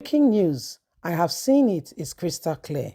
Breaking news. I have seen it. It's crystal clear.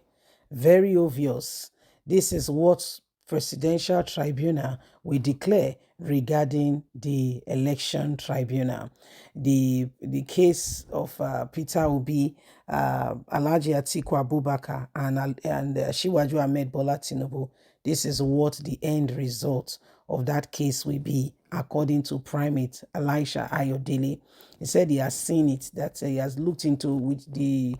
Very obvious. This is what Presidential Tribunal will declare regarding the election tribunal. The case of Peter Obi, Alhaji Atiku Abubakar, and Shiwaju Ahmed Bola Tinubu. This is what the end result of that case will be, according to Primate Elisha Ayodele. He said he has seen it, that he has looked into with the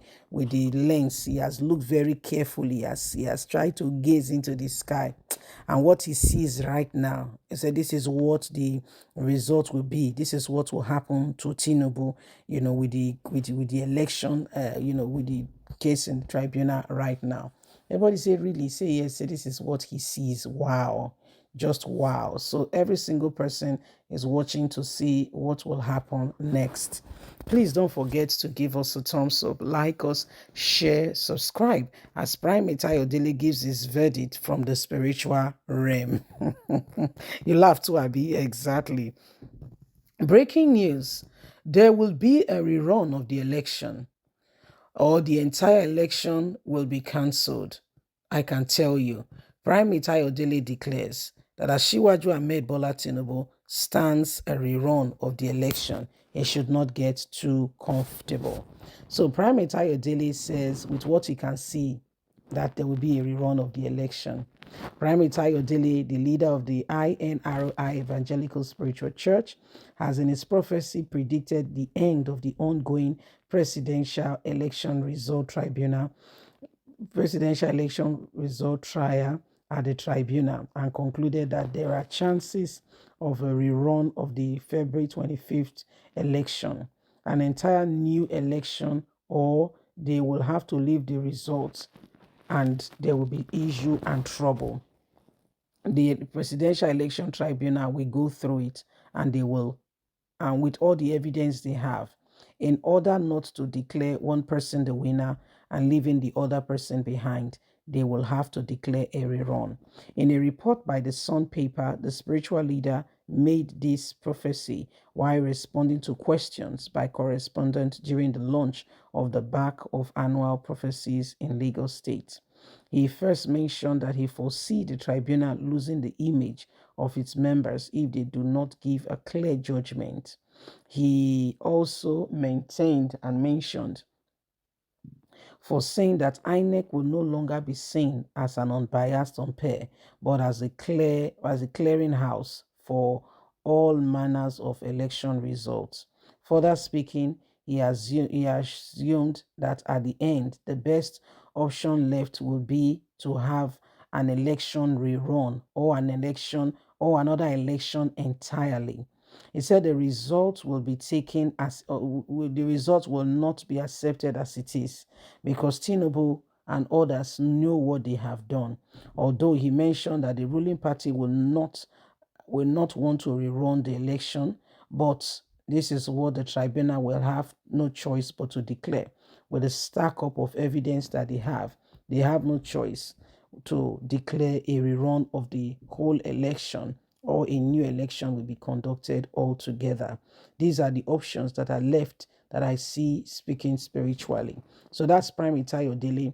lens. He has looked very carefully as he has tried to gaze into the sky, and what he sees right now, he said this is what the result will be. This is what will happen to Tinubu, with the election, with the case in the tribunal right now. Everybody say really, say yes, say this is what he sees. Wow, just wow. So every single person is watching to see what will happen next. Please don't forget to give us a thumbs up, like us, share, subscribe, as Primate Ayodele gives his verdict from the spiritual realm. You laugh too, Abi? Exactly. Breaking news. There will be a rerun of the election, or the entire election will be cancelled. I can tell you. Primate Ayodele declares that as Shiwaju Ahmed Bola Tinubu stands a rerun of the election, he should not get too comfortable. So Primate Ayodele says, with what he can see, that there will be a rerun of the election. Primate Ayodele, the leader of the INRI Evangelical Spiritual Church, has in his prophecy predicted the end of the ongoing presidential election result tribunal, presidential election result trial at the tribunal, and concluded that there are chances of a rerun of the February 25th election, an entire new election, or they will have to leave the results and there will be issue and trouble. The presidential election tribunal will go through it, and they will, and with all the evidence they have, in order not to declare one person the winner and leaving the other person behind, they will have to declare a rerun. In a report by the Sun paper, the spiritual leader made this prophecy while responding to questions by correspondents during the launch of the Back of Annual Prophecies in Lagos State. He first mentioned that he foresees the tribunal losing the image of its members if they do not give a clear judgment. He also maintained and mentioned for saying that INEC will no longer be seen as an unbiased umpire, but as a clearinghouse for all manners of election results. Further speaking, he assumed that at the end, the best option left will be to have an election rerun, or an election or another election entirely. He said the result will be taken as the result will not be accepted as it is, because Tinubu and others know what they have done. Although he mentioned that the ruling party will not want to rerun the election, but this is what the tribunal will have no choice but to declare. With the stack up of evidence that they have no choice to declare a rerun of the whole election, or a new election will be conducted altogether. These are the options that are left that I see, speaking spiritually. So that's Primate Ayodele.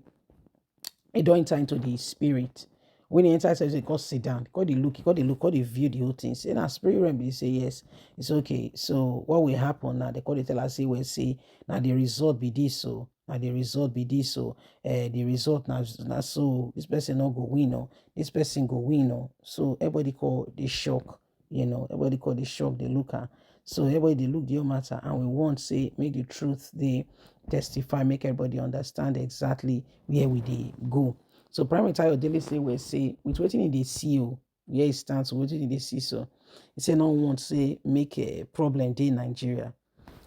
He don't enter into the spirit. When he enters, he go sit down. Go the look, go the view the whole thing. Say now spirit realm, he say yes, it's okay. So what will happen now? They call the tell us, say, we say now the result be this, so now the result be this, so the result now so this person not go win, or this person go win, or so everybody call the shock, everybody call the shock, the looker. So everybody they look the whole matter, and we want say make the truth they testify, make everybody understand exactly where we they go. So Primate Ayodele say we say with waiting in the CEO, where he stands, waiting in the see, so he say no one say make a problem day in Nigeria.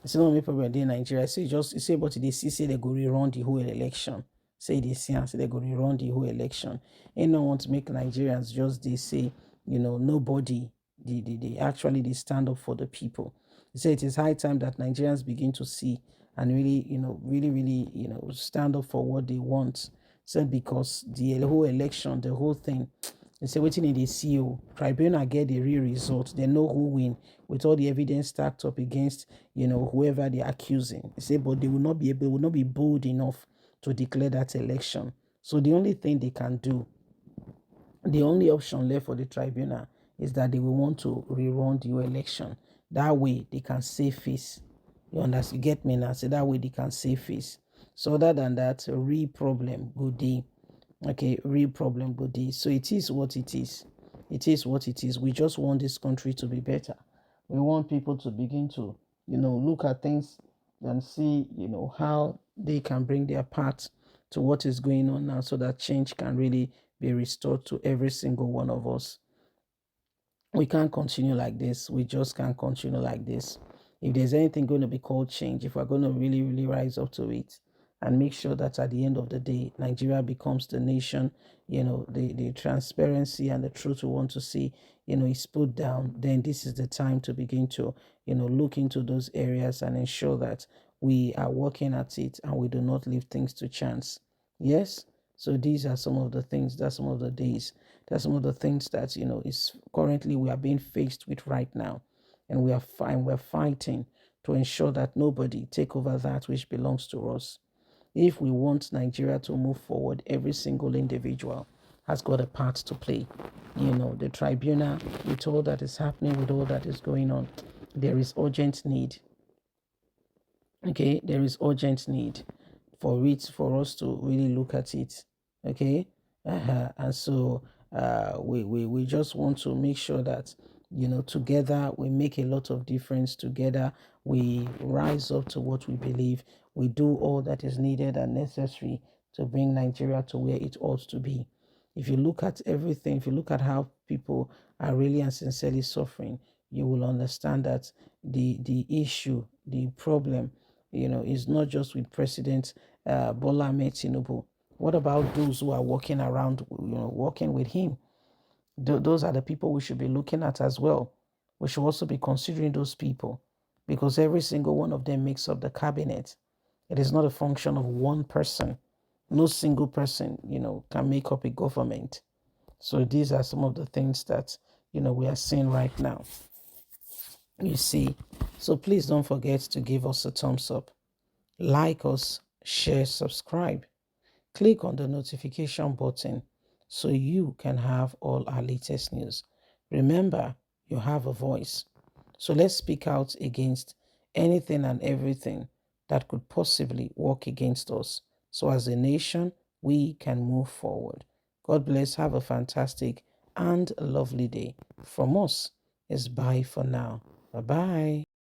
He say no make problem day in Nigeria. Say just he say but they see say they go rerun the whole election. Say they see and say they go rerun the whole election. And no want to make Nigerians just they say, nobody they actually they stand up for the people. He said it is high time that Nigerians begin to see and really, really, stand up for what they want. Said because the whole election, the whole thing, They say waiting in the CEO tribunal get the real result. They know who win with all the evidence stacked up against whoever they're accusing. They say, but they will not be able, will not be bold enough to declare that election. So the only thing they can do, the only option left for the tribunal is that they will want to rerun the election. That way they can save face. You understand? You get me now? So that way they can save face. So other than that, a real problem good day. Okay, real problem good day. So it is what it is. It is what it is. We just want this country to be better. We want people to begin to, look at things and see, how they can bring their part to what is going on now so that change can really be restored to every single one of us. We can't continue like this. We just can't continue like this. If there's anything going to be called change, if we're going to really, really rise up to it and make sure that at the end of the day, Nigeria becomes the nation, the transparency and the truth we want to see, is put down, then this is the time to begin to, look into those areas and ensure that we are working at it and we do not leave things to chance. Yes? So these are some of the things, that's some of the days, that's some of the things that, is currently we are being faced with right now. And we're fighting to ensure that nobody take over that which belongs to us. If we want Nigeria to move forward, every single individual has got a part to play. The tribunal, with all that is happening, with all that is going on, there is urgent need. Okay, there is urgent need for us to really look at it. Okay, and so we just want to make sure that together we make a lot of difference. Together we rise up to what we believe. We do all that is needed and necessary to bring Nigeria to where it ought to be. If you look at everything, if you look at how people are really and sincerely suffering, you will understand that the issue, the problem, is not just with President Bola Ahmed Tinubu. What about those who are walking around, working with him? Those are the people we should be looking at as well. We should also be considering those people because every single one of them makes up the cabinet. It is not a function of one person. No single person, can make up a government. So these are some of the things that, we are seeing right now. You see, so please don't forget to give us a thumbs up, like us, share, subscribe. Click on the notification button so you can have all our latest news. Remember, you have a voice. So let's speak out against anything and everything that could possibly work against us. So as a nation, we can move forward. God bless. Have a fantastic and a lovely day. From us, it's bye for now. Bye-bye.